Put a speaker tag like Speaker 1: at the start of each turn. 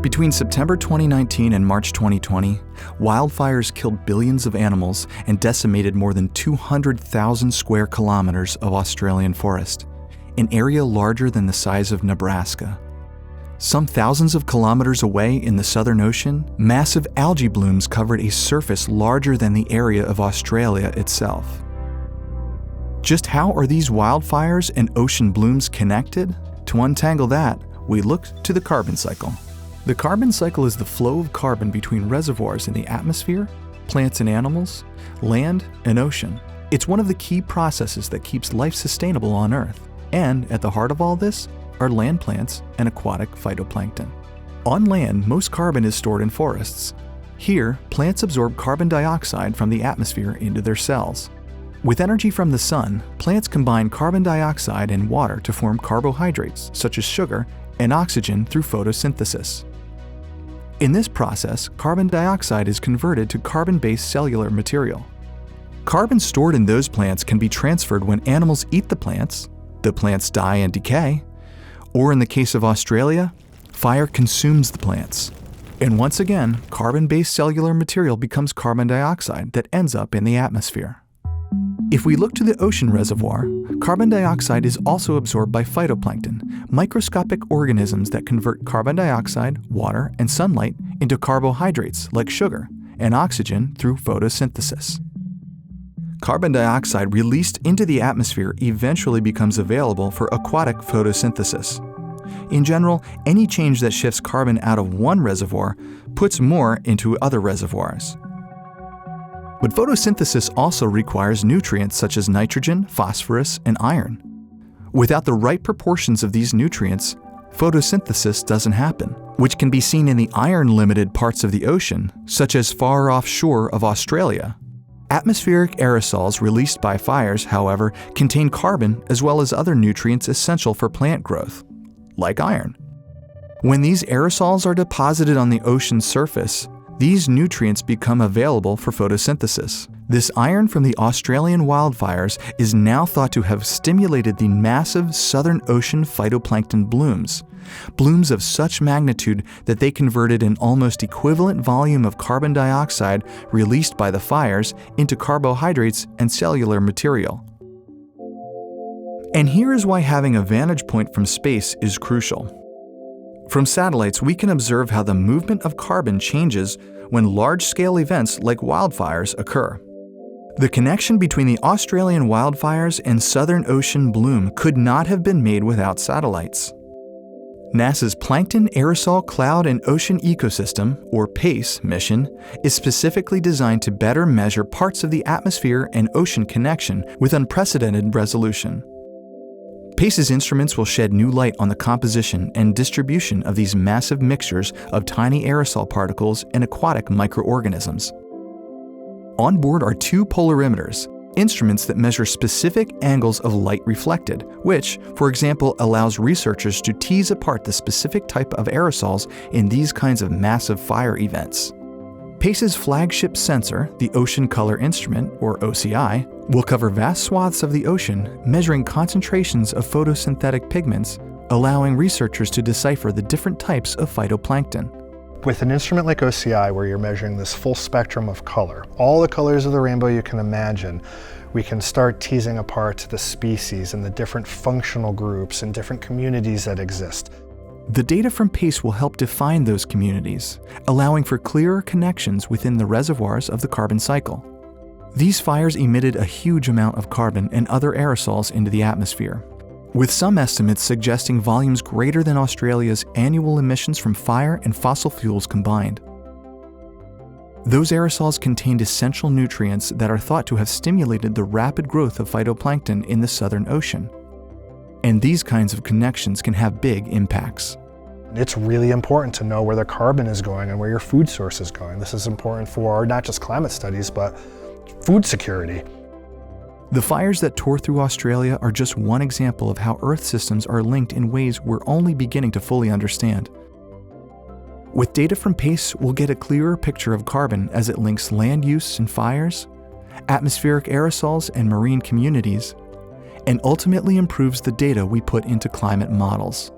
Speaker 1: Between September 2019 and March 2020, wildfires killed billions of animals and decimated more than 200,000 square kilometers of Australian forest, an area larger than the size of Nebraska. Some thousands of kilometers away in the Southern Ocean, massive algae blooms covered a surface larger than the area of Australia itself. Just how are these wildfires and ocean blooms connected? To untangle that, we look to the carbon cycle. The carbon cycle is the flow of carbon between reservoirs in the atmosphere, plants and animals, land, and ocean. It's one of the key processes that keeps life sustainable on Earth. And at the heart of all this are land plants and aquatic phytoplankton. On land, most carbon is stored in forests. Here, plants absorb carbon dioxide from the atmosphere into their cells. With energy from the sun, plants combine carbon dioxide and water to form carbohydrates, such as sugar, and oxygen through photosynthesis. In this process, carbon dioxide is converted to carbon-based cellular material. Carbon stored in those plants can be transferred when animals eat the plants die and decay, or in the case of Australia, fire consumes the plants. And once again, carbon-based cellular material becomes carbon dioxide that ends up in the atmosphere. If we look to the ocean reservoir, carbon dioxide is also absorbed by phytoplankton, microscopic organisms that convert carbon dioxide, water, and sunlight into carbohydrates like sugar and oxygen through photosynthesis. Carbon dioxide released into the atmosphere eventually becomes available for aquatic photosynthesis. In general, any change that shifts carbon out of one reservoir puts more into other reservoirs. But photosynthesis also requires nutrients such as nitrogen, phosphorus, and iron. Without the right proportions of these nutrients, photosynthesis doesn't happen, which can be seen in the iron-limited parts of the ocean, such as far offshore of Australia. Atmospheric aerosols released by fires, however, contain carbon as well as other nutrients essential for plant growth, like iron. When these aerosols are deposited on the ocean's surface, these nutrients become available for photosynthesis. This iron from the Australian wildfires is now thought to have stimulated the massive Southern Ocean phytoplankton blooms. Blooms of such magnitude that they converted an almost equivalent volume of carbon dioxide released by the fires into carbohydrates and cellular material. And here is why having a vantage point from space is crucial. From satellites, we can observe how the movement of carbon changes when large-scale events like wildfires occur. The connection between the Australian wildfires and Southern Ocean bloom could not have been made without satellites. NASA's Plankton Aerosol Cloud and Ocean Ecosystem, or PACE, mission is specifically designed to better measure parts of the atmosphere and ocean connection with unprecedented resolution. PACE's instruments will shed new light on the composition and distribution of these massive mixtures of tiny aerosol particles and aquatic microorganisms. On board are two polarimeters, instruments that measure specific angles of light reflected, which, for example, allows researchers to tease apart the specific type of aerosols in these kinds of massive fire events. PACE's flagship sensor, the Ocean Color Instrument, or OCI, will cover vast swaths of the ocean, measuring concentrations of photosynthetic pigments, allowing researchers to decipher the different types of phytoplankton.
Speaker 2: With an instrument like OCI, where you're measuring this full spectrum of color, all the colors of the rainbow you can imagine, we can start teasing apart the species and the different functional groups and different communities that exist.
Speaker 1: The data from PACE will help define those communities, allowing for clearer connections within the reservoirs of the carbon cycle. These fires emitted a huge amount of carbon and other aerosols into the atmosphere, with some estimates suggesting volumes greater than Australia's annual emissions from fire and fossil fuels combined. Those aerosols contained essential nutrients that are thought to have stimulated the rapid growth of phytoplankton in the Southern Ocean. And these kinds of connections can have big impacts.
Speaker 2: It's really important to know where the carbon is going and where your food source is going. This is important for not just climate studies, but food security.
Speaker 1: The fires that tore through Australia are just one example of how Earth systems are linked in ways we're only beginning to fully understand. With data from PACE, we'll get a clearer picture of carbon as it links land use and fires, atmospheric aerosols and marine communities, and ultimately improves the data we put into climate models.